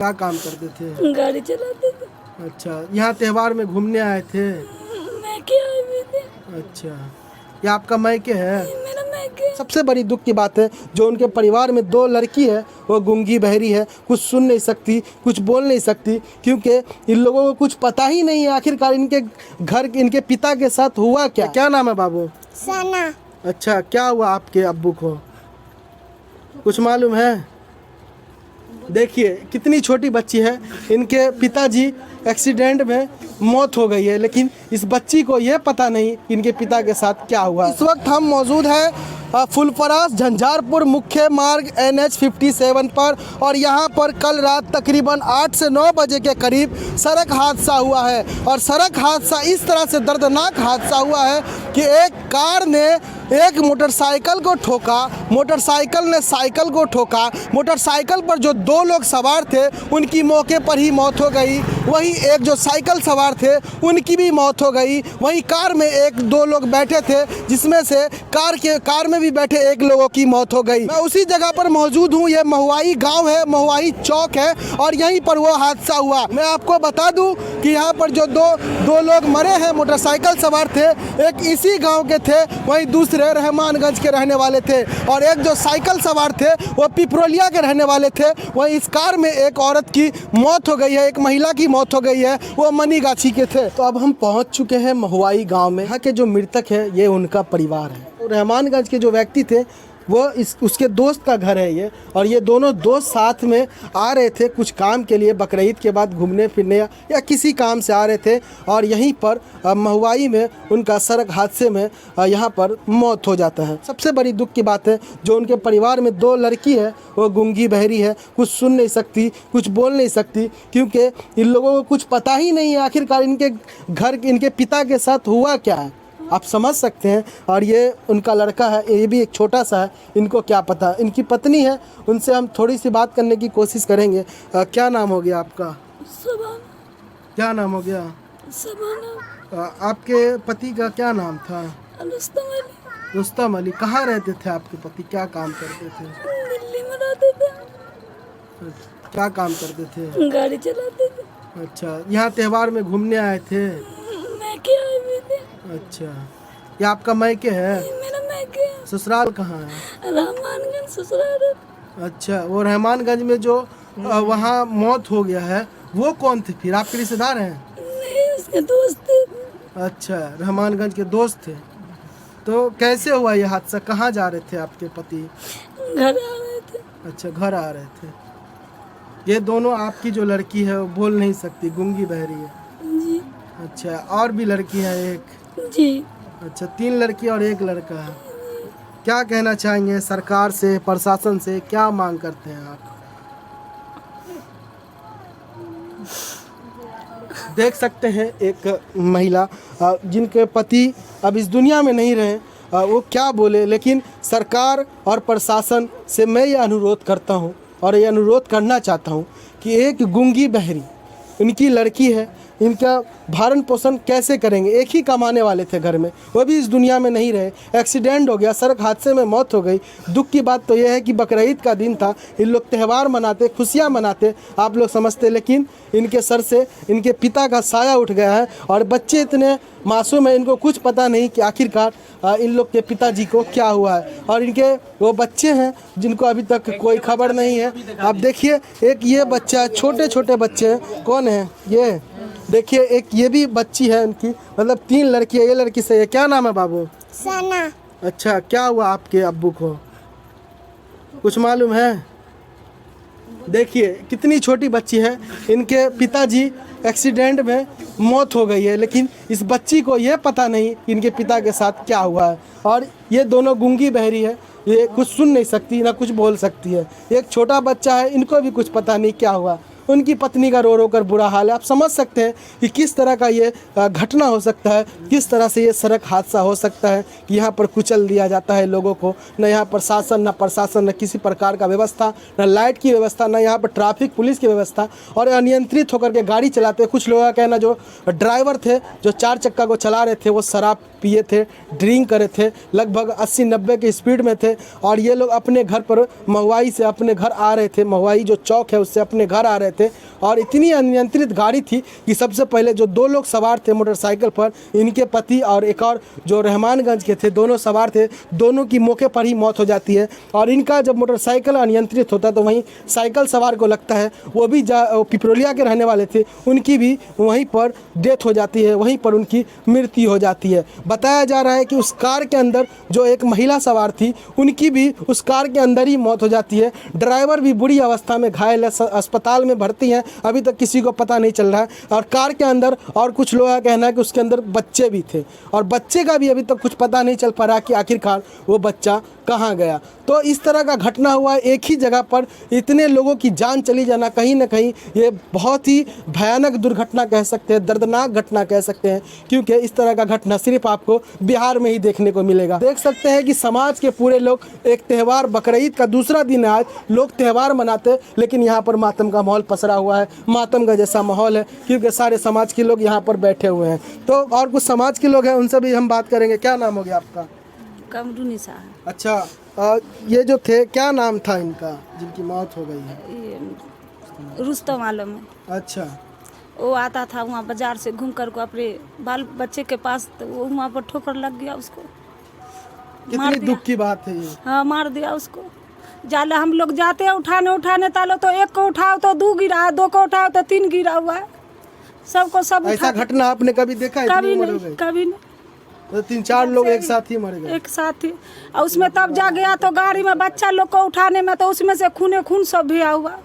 क्या काम करते थे? गाड़ी चलाते थे। अच्छा, यहाँ त्योहार में घूमने आए थे? मैं क्या आए हुए थे। अच्छा, ये आपका मायके है? मेरा मैके। सबसे बड़ी दुख की बात है जो उनके परिवार में 2 लड़की है वो गूंगी बहरी है, कुछ सुन नहीं सकती, कुछ बोल नहीं सकती, क्योंकि इन लोगों को कुछ पता ही नहीं है आखिरकार इनके घर इनके पिता के साथ हुआ क्या। क्या नाम है बाबू? सना। अच्छा, क्या हुआ आपके अब्बू को, कुछ मालूम है? देखिए कितनी छोटी बच्ची है, इनके पिताजी एक्सीडेंट में मौत हो गई है, लेकिन इस बच्ची को यह पता नहीं इनके पिता के साथ क्या हुआ। इस वक्त हम मौजूद हैं फुलपरास झंझारपुर मुख्य मार्ग NH 57 पर, और यहाँ पर कल रात तकरीबन 8 से 9 बजे के करीब सड़क हादसा हुआ है। और सड़क हादसा इस तरह से दर्दनाक हादसा हुआ है कि एक कार ने एक मोटरसाइकिल को ठोका, मोटरसाइकिल ने साइकिल को ठोका, मोटरसाइकिल पर जो 2 लोग सवार थे उनकी मौके पर ही मौत हो गई, वहीं एक जो साइकिल सवार थे उनकी भी मौत हो गई, वहीं कार में 1-2 लोग बैठे थे जिसमें से कार में भी बैठे 1 लोगों की मौत हो गई। मैं उसी जगह पर मौजूद हूँ, ये महुआई गांव है, महुआई चौक है, और यहीं पर वो हादसा हुआ। मैं आपको बता दूं कि यहाँ पर जो दो लोग मरे हैं मोटरसाइकिल सवार थे, एक इसी गाँव के थे, वहीं दूसरे रहमानगंज के रहने वाले थे, और एक जो साइकिल सवार थे वो पिपरोलिया के रहने वाले थे। वहीं इस कार में एक औरत की मौत हो गई है, एक महिला की मौत हो गई है, वो मनीगाछी के थे। तो अब हम पहुंच चुके हैं महुआई गांव में। यहाँ के जो मृतक है ये उनका परिवार है। तो रहमानगंज के जो व्यक्ति थे वो उसके दोस्त का घर है ये, और ये दोनों दोस्त साथ में आ रहे थे कुछ काम के लिए, बकरीद के बाद घूमने फिरने या किसी काम से आ रहे थे, और यहीं पर महुआई में उनका सड़क हादसे में यहाँ पर मौत हो जाता है। सबसे बड़ी दुख की बात है जो उनके परिवार में 2 लड़की है वो गूंगी बहरी है, कुछ सुन नहीं सकती, कुछ बोल नहीं सकती, क्योंकि इन लोगों को कुछ पता ही नहीं है आखिरकार इनके पिता के साथ हुआ क्या है। आप समझ सकते हैं। और ये उनका लड़का है, ये भी एक छोटा सा है, इनको क्या पता। इनकी पत्नी है, उनसे हम थोड़ी सी बात करने की कोशिश करेंगे। क्या नाम हो गया आपका? सबाना। क्या नाम हो गया? सबाना। आपके पति का क्या नाम था? रुस्तम अली। रुस्तम अली। कहाँ रहते थे आपके पति, क्या काम करते थे? दिल्ली में रहते थे। क्या काम करते थे? गाड़ी चलाते थे। अच्छा, यहाँ त्योहार में घूमने आए थे? मैं क्या आए हुए थे। अच्छा, ये आपका मायके है? मेरा मैके। ससुराल कहाँ है? रहमानगंज ससुराल। अच्छा, वो रहमानगंज में जो वहाँ मौत हो गया है वो कौन थे फिर, आपके रिश्तेदार हैं? नहीं, उसके दोस्त थे। अच्छा, रहमानगंज के दोस्त थे। तो कैसे हुआ ये हादसा, कहाँ जा रहे थे आपके पति? घर आ रहे थे। अच्छा, घर आ रहे थे। ये दोनों आपकी जो लड़की है वो बोल नहीं सकती, गूंगी बहरी है? जी। अच्छा, और भी लड़की है एक? जी। अच्छा, 3 लड़की और 1 लड़का है। क्या कहना चाहेंगे सरकार से, प्रशासन से, क्या मांग करते हैं आप? देख सकते हैं एक महिला जिनके पति अब इस दुनिया में नहीं रहे, वो क्या बोले, लेकिन सरकार और प्रशासन से मैं ये अनुरोध करता हूँ और ये अनुरोध करना चाहता हूँ कि एक गूंगी बहरी इनकी लड़की है, इनका भरण पोषण कैसे करेंगे? एक ही कमाने वाले थे घर में, वो भी इस दुनिया में नहीं रहे, एक्सीडेंट हो गया, सड़क हादसे में मौत हो गई। दुख की बात तो यह है कि बकरीद का दिन था, इन लोग त्यौहार मनाते, खुशियाँ मनाते, आप लोग समझते, लेकिन इनके सर से इनके पिता का साया उठ गया है। और बच्चे इतने मासूम है, इनको कुछ पता नहीं कि आखिरकार इन लोग के पिताजी को क्या हुआ है। और इनके वो बच्चे हैं जिनको अभी तक कोई खबर नहीं है। आप देखिए, एक ये बच्चा, छोटे छोटे बच्चे हैं, कौन है ये? देखिए, एक ये भी बच्ची है इनकी, मतलब 3 लड़की है, ये लड़की से है। क्या नाम है बाबू? सना। अच्छा, क्या हुआ आपके अब्बू को, कुछ मालूम है? देखिए कितनी छोटी बच्ची है, इनके पिताजी एक्सीडेंट में मौत हो गई है, लेकिन इस बच्ची को यह पता नहीं कि इनके पिता के साथ क्या हुआ है। और ये दोनों गूंगी बहरी है, ये कुछ सुन नहीं सकती ना कुछ बोल सकती है। एक छोटा बच्चा है, इनको भी कुछ पता नहीं क्या हुआ। उनकी पत्नी का रो रो कर बुरा हाल है। आप समझ सकते हैं कि किस तरह का ये घटना हो सकता है, किस तरह से ये सड़क हादसा हो सकता है कि यहाँ पर कुचल दिया जाता है लोगों को। न यहाँ पर शासन, न प्रशासन, न किसी प्रकार का व्यवस्था, न लाइट की व्यवस्था, न यहाँ पर ट्रैफिक पुलिस की व्यवस्था, और अनियंत्रित होकर के गाड़ी चलाते। कुछ लोगों का कहना, जो ड्राइवर थे जो 4 चक्का को चला रहे थे वो शराब पिए थे, ड्रिंक करे थे, लगभग 80-90 की स्पीड में थे, और ये लोग अपने घर पर महुआई से अपने घर आ रहे थे, महुआई जो चौक है उससे अपने घर आ रहे थे। थे और इतनी अनियंत्रित गाड़ी थी कि सबसे पहले जो 2 लोग सवार थे मोटरसाइकिल पर, इनके पति और एक और जो रहमानगंज के थे, दोनों सवार थे, दोनों की मौके पर ही मौत हो जाती है। और इनका जब मोटरसाइकिल अनियंत्रित होता है तो वहीं साइकिल सवार को लगता है, वो भी पिपरोलिया के रहने वाले थे, उनकी भी वहीं पर डेथ हो जाती है, वहीं पर उनकी मृत्यु हो जाती है। बताया जा रहा है कि उस कार के अंदर जो एक महिला सवार थी, उनकी भी उस कार के अंदर ही मौत हो जाती है। ड्राइवर भी बुरी अवस्था में घायल है, अस्पताल में भर्ती हैं, अभी तक किसी को पता नहीं चल रहा है। और कार के अंदर और कुछ लोगों का कहना है कि उसके अंदर बच्चे भी थे और बच्चे का भी अभी तक कुछ पता नहीं चल पा रहा कि आखिरकार वो बच्चा कहाँ गया। तो इस तरह का घटना हुआ, एक ही जगह पर इतने लोगों की जान चली जाना, कहीं ना कहीं ये बहुत ही भयानक दुर्घटना कह सकते हैं, दर्दनाक घटना कह सकते हैं, क्योंकि इस तरह का घटना सिर्फ आपको बिहार में ही देखने को मिलेगा। देख सकते हैं कि समाज के पूरे लोग, एक त्यौहार बकरीद का दूसरा दिन है आज, लोग त्यौहार मनाते, लेकिन यहाँ पर मातम का माहौल पसरा हुआ है, मातम का जैसा माहौल है, क्योंकि सारे समाज के लोग यहाँ पर बैठे हुए हैं। तो और कुछ समाज के लोग हैं, उनसे भी हम बात करेंगे। क्या नाम हो गया आपका? कमरुनिसा। अच्छा, ये जो थे, क्या नाम था इनका जिनकी मौत हो गई है? ये रुस्तम आलम है। अच्छा, वो आता था वहाँ बाजार से घूम कर को अपने बाल बच्चे के पास, तो वो वहाँ पर ठोकर लग गया उसको, मार कितनी दिया। दुख की बात है ये। हाँ, मार दिया उसको। जाले हम लोग जाते हैं उठाने तालो, तो एक को उठाओ तो 2 गिरा है, 2 को उठाओ तो 3 गिरा हुआ है, सबको सब ऐसा घटना आपने कभी देखा है? कभी इतनी उम्र हो नहीं, गई कभी नहीं। तो 3-4 लोग एक साथ ही मर गए। एक साथ ही, और उसमें तब जा गया तो गाड़ी में बच्चा लोग को उठाने में, तो उसमें से खून सब भी हुआ।